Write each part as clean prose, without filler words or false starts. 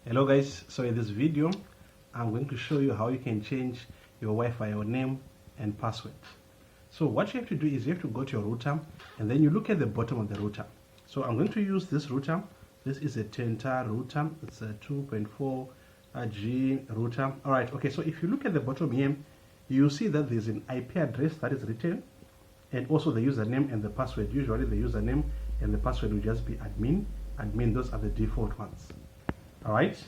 Hello guys, so in this video I'm going to show you how you can change your Wi-Fi name and password. So what you have to do is you have to go to your router and then you look at the bottom of the router. So I'm going to use this router. This is a Tenta router. It's a 2.4 G router. Alright, okay, so if you look at the bottom here, you see that there's an IP address that is written and also the username and the password. Usually the username and the password will just be admin. Those are the default ones. Alright,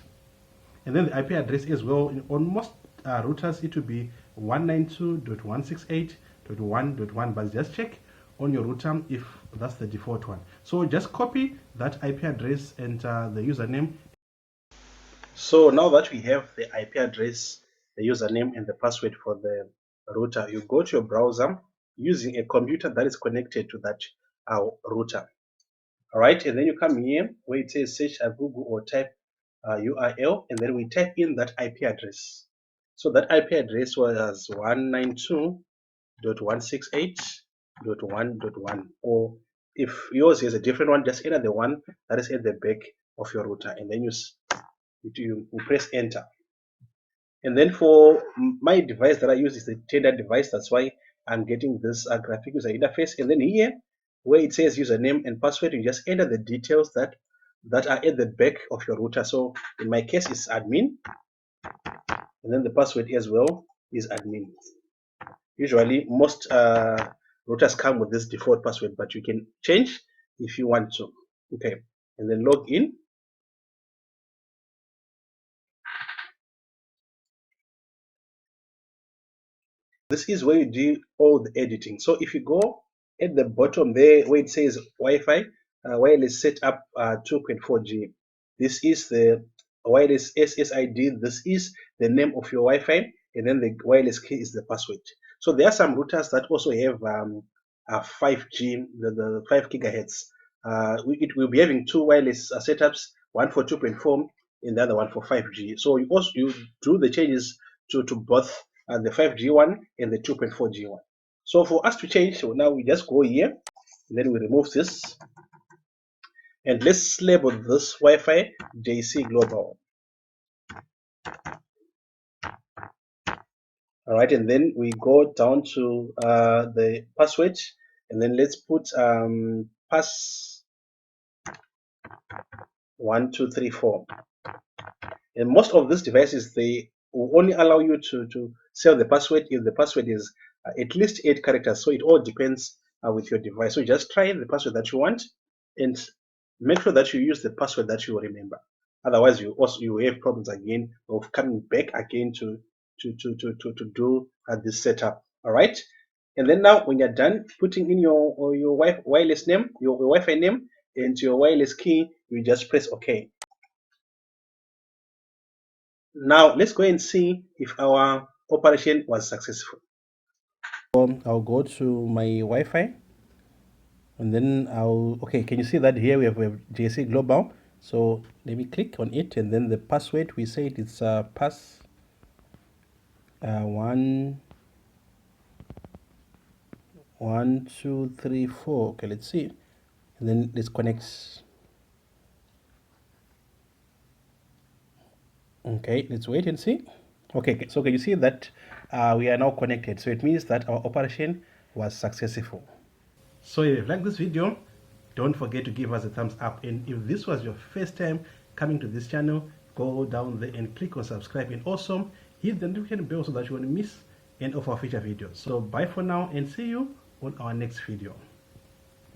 and then the IP address as well. On most routers it will be 192.168.1.1, but just check on your router if that's the default one. So just copy that IP address and the username. So now that we have the IP address, the username and the password for the router, you go to your browser using a computer that is connected to that router. Alright, and then you come here where it says search at Google or type URL, and then we type in that IP address. So that IP address was 192.168.1.1, or if yours is a different one, just enter the one that is at the back of your router, and then you press enter. And then for my device that I use is the Tenda device, that's why I'm getting this graphic user interface. And then here where it says username and password, you just enter the details that are at the back of your router. So in my case it's admin, and then the password as well is admin. Usually most routers come with this default password, but you can change if you want to. Okay, and then log in. This is where you do all the editing. So if you go at the bottom there where it says Wi-Fi wireless setup 2.4G, this is the wireless SSID. This is the name of your Wi-Fi, and then the wireless key is the password. So there are some routers that also have 5G, the 5 gigahertz. It will be having two wireless setups, one for 2.4 and the other one for 5G. So you do the changes to both the 5G one and the 2.4G one. So for us to change, so now we just go here, and then we remove this, and let's label this Wi-Fi JC Global. All right, and then we go down to the password, and then let's put pass 1234. And most of these devices, they will only allow you to save the password if the password is at least 8 characters. So it all depends with your device. So just try the password that you want and make sure that you use the password that you remember. Otherwise, you have problems again of coming back again to do this setup. All right. And then now when you're done putting in your wireless name, your Wi-Fi name, and your wireless key, you just press OK. Now let's go and see if our operation was successful. I'll go to my Wi-Fi, and then okay, can you see that here we have JC Global? So let me click on it, and then the password, we say it's pass 1234. Okay, let's see, and then let's connect. Okay, let's wait and see. Okay, so can you see that we are now connected? So it means that our operation was successful. So if you like this video, don't forget to give us a thumbs up, and if this was your first time coming to this channel, go down there and click on subscribe, and also hit the notification bell so that you won't miss any of our future videos. So bye for now, and see you on our next video.